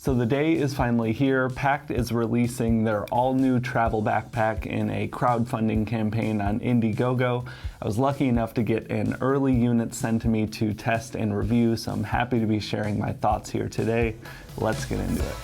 So the day is finally here. Pakt is releasing their all-new travel backpack in a crowdfunding campaign on Indiegogo. I was lucky enough to get an early unit sent to me to test and review, so I'm happy to be sharing my thoughts here today. Let's get into it.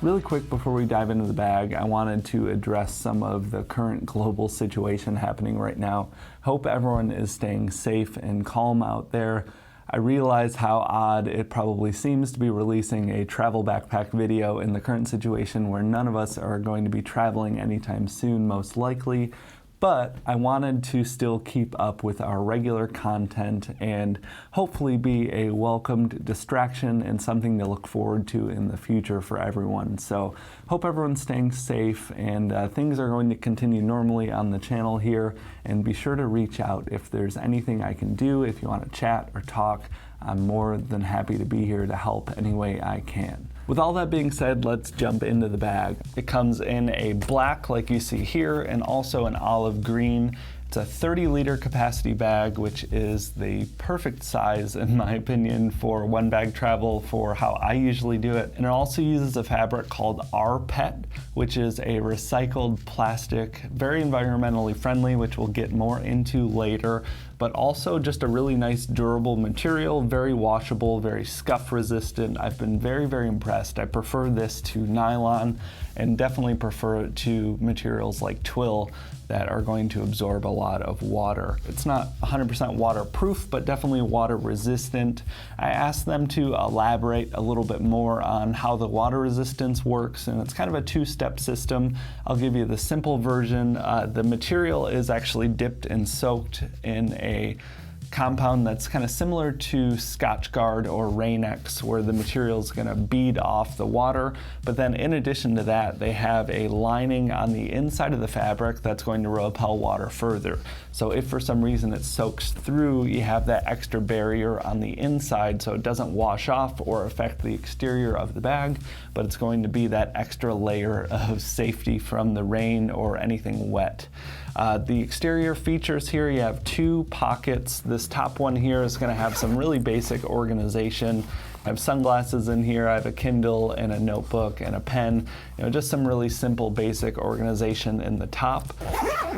Really quick before we dive into the bag, I wanted to address some of the current global situation happening right now. Hope everyone is staying safe and calm out there. I realize how odd it probably seems to be releasing a travel backpack video in the current situation where none of us are going to be traveling anytime soon, most likely. But I wanted to still keep up with our regular content and hopefully be a welcomed distraction and something to look forward to in the future for everyone. So hope everyone's staying safe and things are going to continue normally on the channel here. And be sure to reach out if there's anything I can do. If you want to chat or talk, I'm more than happy to be here to help any way I can. With all that being said, let's jump into the bag. It comes in a black like you see here and also an olive green. It's a 30-liter capacity bag, which is the perfect size, in my opinion, for one bag travel for how I usually do it. And it also uses a fabric called rPET, which is a recycled plastic, very environmentally friendly, which we'll get more into later, but also just a really nice durable material, very washable, very scuff resistant. I've been very, very impressed. I prefer this to nylon and definitely prefer it to materials like twill that are going to absorb a lot of water. It's not 100% waterproof, but definitely water resistant. I asked them to elaborate a little bit more on how the water resistance works, and it's kind of a two-step system. I'll give you the simple version. The material is actually dipped and soaked in a compound that's kind of similar to Scotchgard or Rain-X, where the material is going to bead off the water. But then in addition to that, they have a lining on the inside of the fabric that's going to repel water further. So if for some reason it soaks through, you have that extra barrier on the inside so it doesn't wash off or affect the exterior of the bag, but it's going to be that extra layer of safety from the rain or anything wet. The exterior features here, you have two pockets. This top one here is going to have some really basic organization. I have sunglasses in here, I have a Kindle and a notebook and a pen, just some really simple basic organization in the top.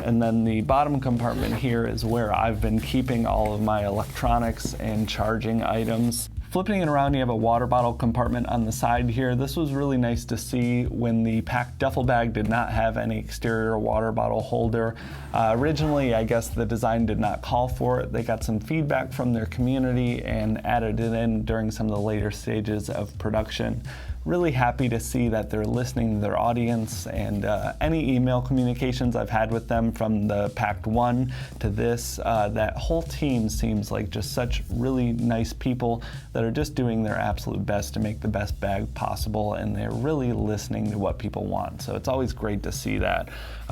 And then the bottom compartment here is where I've been keeping all of my electronics and charging items. Flipping it around, you have a water bottle compartment on the side here. This was really nice to see when the Pakt duffel bag did not have any exterior water bottle holder. Originally, I guess the design did not call for it. They got some feedback from their community and added it in during some of the later stages of production. Really happy to see that they're listening to their audience, and any email communications I've had with them from the Pakt 1 to this, that whole team seems like just such really nice people that are just doing their absolute best to make the best bag possible, and they're really listening to what people want. So it's always great to see that.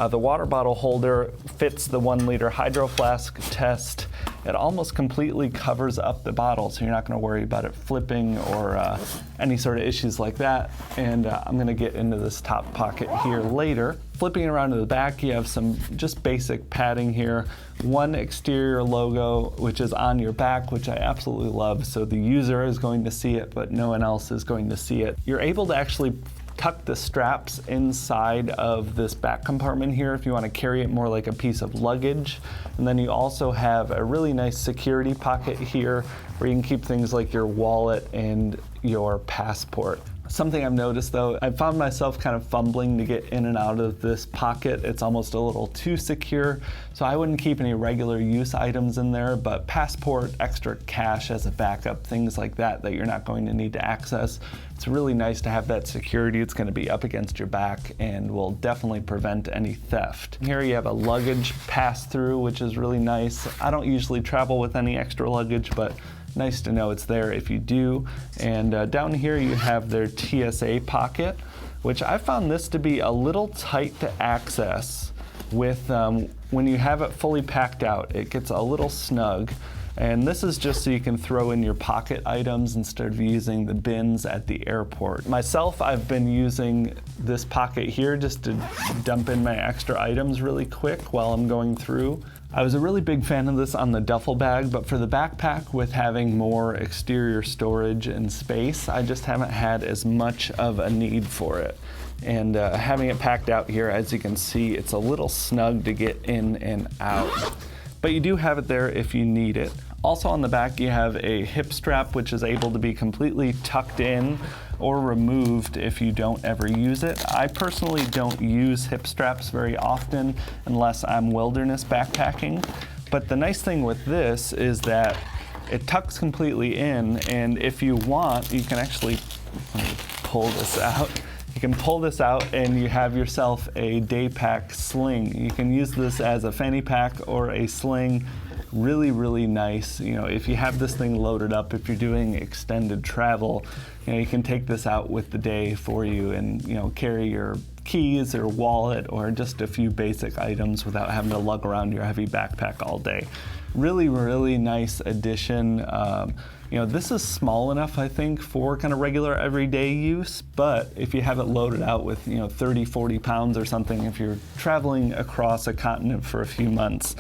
The water bottle holder fits the 1-liter hydro flask test. It almost completely covers up the bottle, so you're not going to worry about it flipping or any sort of issues like that. And I'm going to get into this top pocket here later. Flipping around to the back, you have some just basic padding here. One exterior logo, which is on your back, which I absolutely love. So the user is going to see it, but no one else is going to see it. You're able to actually tuck the straps inside of this back compartment here if you want to carry it more like a piece of luggage. And then you also have a really nice security pocket here where you can keep things like your wallet and your passport. Something I've noticed though, I found myself kind of fumbling to get in and out of this pocket. It's almost a little too secure, so I wouldn't keep any regular use items in there, but passport, extra cash as a backup, things like that that you're not going to need to access. It's really nice to have that security. It's going to be up against your back and will definitely prevent any theft. Here you have a luggage pass-through, which is really nice. I don't usually travel with any extra luggage, but nice to know it's there if you do. And down here you have their TSA pocket, which I found this to be a little tight to access with when you have it fully packed out. It gets a little snug. And this is just so you can throw in your pocket items instead of using the bins at the airport. Myself, I've been using this pocket here just to dump in my extra items really quick while I'm going through. I was a really big fan of this on the duffel bag, but for the backpack with having more exterior storage and space, I just haven't had as much of a need for it. And having it packed out here, as you can see, it's a little snug to get in and out. But you do have it there if you need it. Also on the back, you have a hip strap, which is able to be completely tucked in or removed if you don't ever use it. I personally don't use hip straps very often unless I'm wilderness backpacking. But the nice thing with this is that it tucks completely in, and if you want, you can actually pull this out. You can pull this out and you have yourself a day pack sling. You can use this as a fanny pack or a sling. Really, really nice. You know, if you have this thing loaded up, if you're doing extended travel, you know, you can take this out with the day for you and, you know, carry your keys or wallet or just a few basic items without having to lug around your heavy backpack all day. Really, really nice addition. You know, this is small enough, I think, for kind of regular everyday use, but if you have it loaded out with, you know, 30, 40 pounds or something, if you're traveling across a continent for a few months,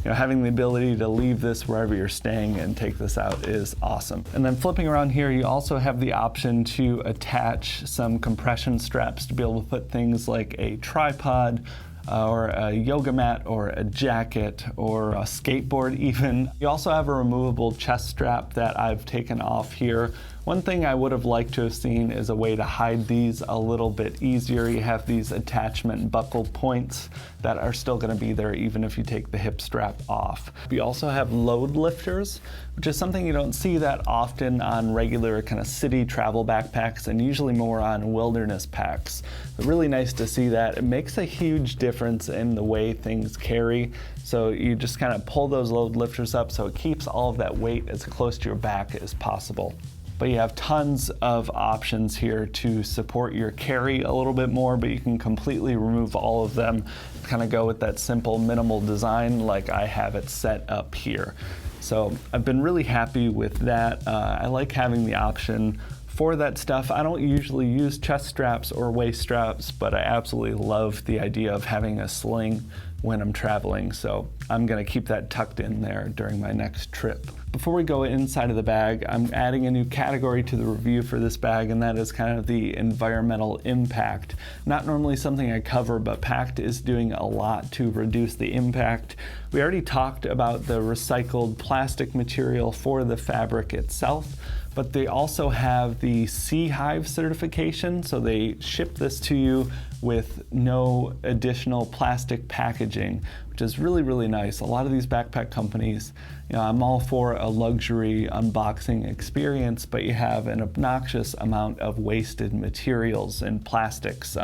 you know, having the ability to leave this wherever you're staying and take this out is awesome. And then flipping around here, you also have the option to attach some compression straps to be able to put things like a tripod, or a yoga mat, or a jacket, or a skateboard even. You also have a removable chest strap that I've taken off here. One thing I would have liked to have seen is a way to hide these a little bit easier. You have these attachment buckle points that are still going to be there even if you take the hip strap off. We also have load lifters, which is something you don't see that often on regular kind of city travel backpacks and usually more on wilderness packs. But really nice to see that. It makes a huge difference in the way things carry. So you just kind of pull those load lifters up so it keeps all of that weight as close to your back as possible. But you have tons of options here to support your carry a little bit more, but you can completely remove all of them, kind of go with that simple minimal design like I have it set up here. So I've been really happy with that. I like having the option for that stuff. I don't usually use chest straps or waist straps, but I absolutely love the idea of having a sling when I'm traveling, so I'm gonna keep that tucked in there during my next trip. Before we go inside of the bag, I'm adding a new category to the review for this bag, and that is kind of the environmental impact. Not normally something I cover, but Pakt is doing a lot to reduce the impact. We already talked about the recycled plastic material for the fabric itself, but they also have the Sea Hive certification, so they ship this to you with no additional plastic packaging, which is really, really nice. A lot of these backpack companies, you know, I'm all for a luxury unboxing experience, but you have an obnoxious amount of wasted materials and plastics.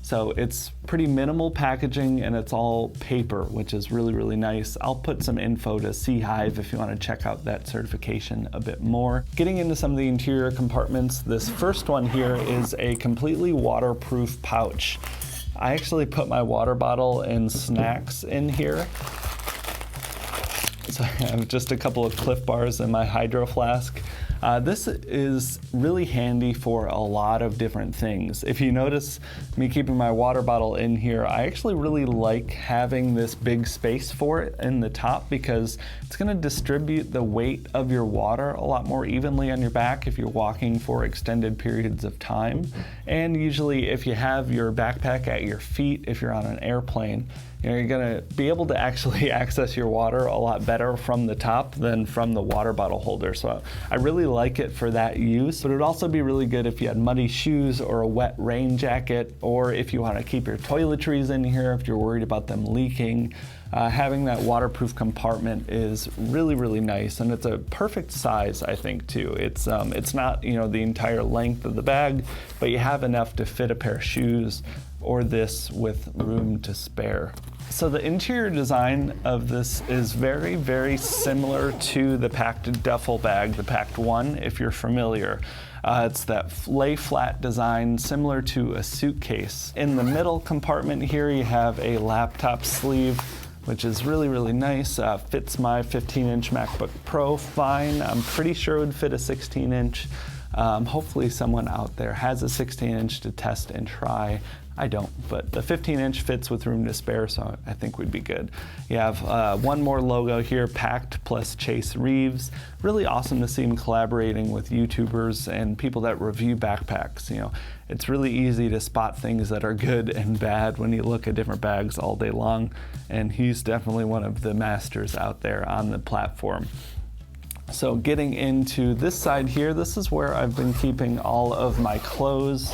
So it's pretty minimal packaging and it's all paper, which is really, really nice. I'll put some info to Sea Hive if you want to check out that certification a bit more. Getting into some of the interior compartments, this first one here is a completely waterproof pouch. I actually put my water bottle and snacks in here. So I have just a couple of Cliff Bars in my hydro flask. This is really handy for a lot of different things. If you notice me keeping my water bottle in here, I actually really like having this big space for it in the top because it's going to distribute the weight of your water a lot more evenly on your back if you're walking for extended periods of time. And usually if you have your backpack at your feet, if you're on an airplane, you know, you're going to be able to actually access your water a lot better from the top than from the water bottle holder. So I really like it for that use, but it would also be really good if you had muddy shoes or a wet rain jacket, or if you want to keep your toiletries in here, if you're worried about them leaking. Having that waterproof compartment is really, really nice, and it's a perfect size, I think, too. It's not, you know, the entire length of the bag, but you have enough to fit a pair of shoes or this with room to spare. So the interior design of this is very, very similar to the Pakt duffel bag, the Pakt 1, if you're familiar. It's that lay flat design similar to a suitcase. In the middle compartment here, you have a laptop sleeve, which is really, really nice. Fits my 15-inch MacBook Pro fine. I'm pretty sure it would fit a 16-inch. Hopefully someone out there has a 16-inch to test and try. I don't, but the 15-inch fits with room to spare, so I think we'd be good. You have one more logo here, Pakt plus Chase Reeves. Really awesome to see him collaborating with YouTubers and people that review backpacks. You know, it's really easy to spot things that are good and bad when you look at different bags all day long, and he's definitely one of the masters out there on the platform. So getting into this side here, this is where I've been keeping all of my clothes.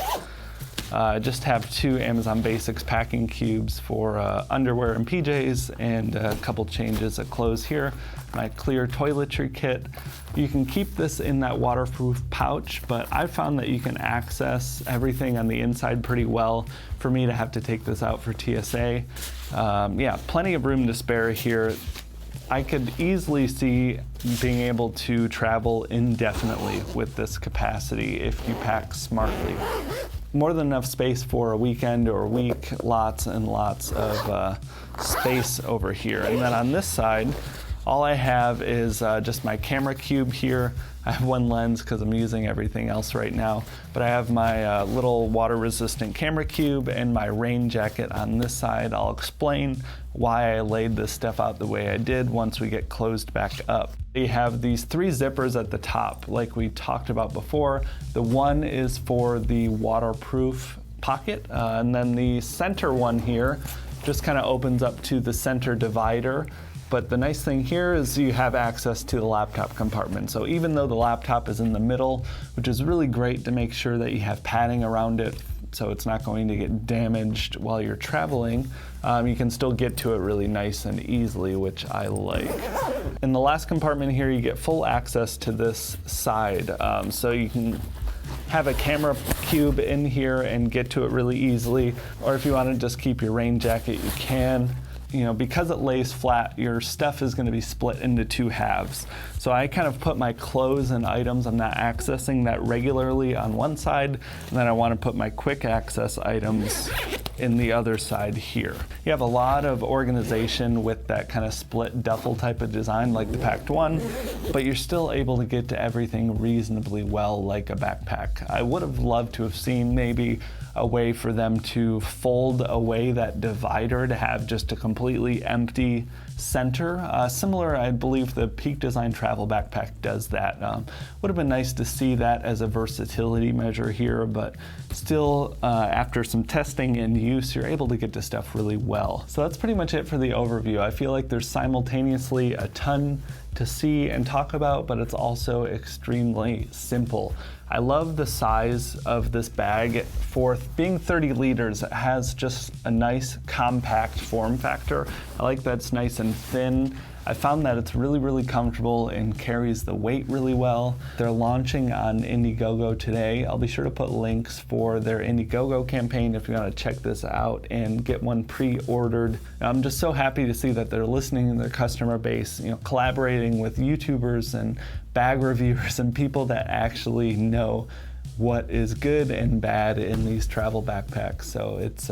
I just have 2 Amazon Basics packing cubes for underwear and PJs, and a couple changes of clothes here. My clear toiletry kit. You can keep this in that waterproof pouch, but I found that you can access everything on the inside pretty well for me to have to take this out for TSA. Yeah, plenty of room to spare here. I could easily see being able to travel indefinitely with this capacity if you pack smartly. More than enough space for a weekend or a week, lots and lots of space over here. And then on this side, all I have is just my camera cube here. I have one lens because I'm using everything else right now, but I have my little water-resistant camera cube and my rain jacket on this side. I'll explain why I laid this stuff out the way I did once we get closed back up. You have these 3 zippers at the top, like we talked about before. The one is for the waterproof pocket, and then the center one here just kind of opens up to the center divider. But the nice thing here is you have access to the laptop compartment. So even though the laptop is in the middle, which is really great to make sure that you have padding around it so it's not going to get damaged while you're traveling, you can still get to it really nice and easily, which I like. In the last compartment here, you get full access to this side. So you can have a camera cube in here and get to it really easily. Or if you want to just keep your rain jacket, you can. You know, because it lays flat, your stuff is going to be split into 2 halves. So I kind of put my clothes and items I'm not accessing that regularly on one side, and then I want to put my quick access items in the other side here. You have a lot of organization with that kind of split duffel type of design like the Pakt one, but you're still able to get to everything reasonably well like a backpack. I would have loved to have seen maybe a way for them to fold away that divider to have just a completely empty center. Similar, I believe the Peak Design Travel Backpack does that. Would have been nice to see that as a versatility measure here, but still, after some testing and use, you're able to get to stuff really well. So that's pretty much it for the overview. I feel like there's simultaneously a ton to see and talk about, but it's also extremely simple. I love the size of this bag. For being 30 liters, it has just a nice compact form factor. I like that it's nice and thin. I found that it's really, really comfortable and carries the weight really well. They're launching on Indiegogo today. I'll be sure to put links for their Indiegogo campaign if you want to check this out and get one pre-ordered. I'm just so happy to see that they're listening to their customer base, you know, collaborating with YouTubers and bag reviewers and people that actually know what is good and bad in these travel backpacks. So it's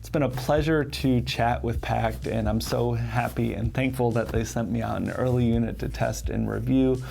been a pleasure to chat with Pakt, and I'm so happy and thankful that they sent me out an early unit to test and review.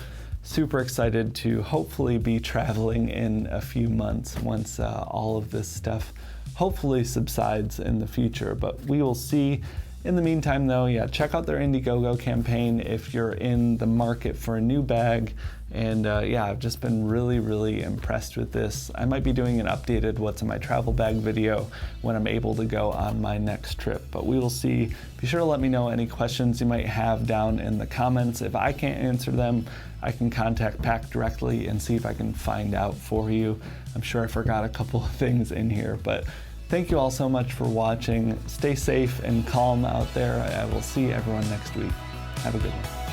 Super excited to hopefully be traveling in a few months once all of this stuff hopefully subsides in the future, but we will see. In the meantime though, yeah, check out their Indiegogo campaign if you're in the market for a new bag. And yeah, I've just been really, really impressed with this. I might be doing an updated what's in my travel bag video when I'm able to go on my next trip, but we will see. Be sure to let me know any questions you might have down in the comments. If I can't answer them, I can contact Pakt directly and see if I can find out for you. I'm sure I forgot a couple of things in here, but thank you all so much for watching. Stay safe and calm out there. I will see everyone next week. Have a good one.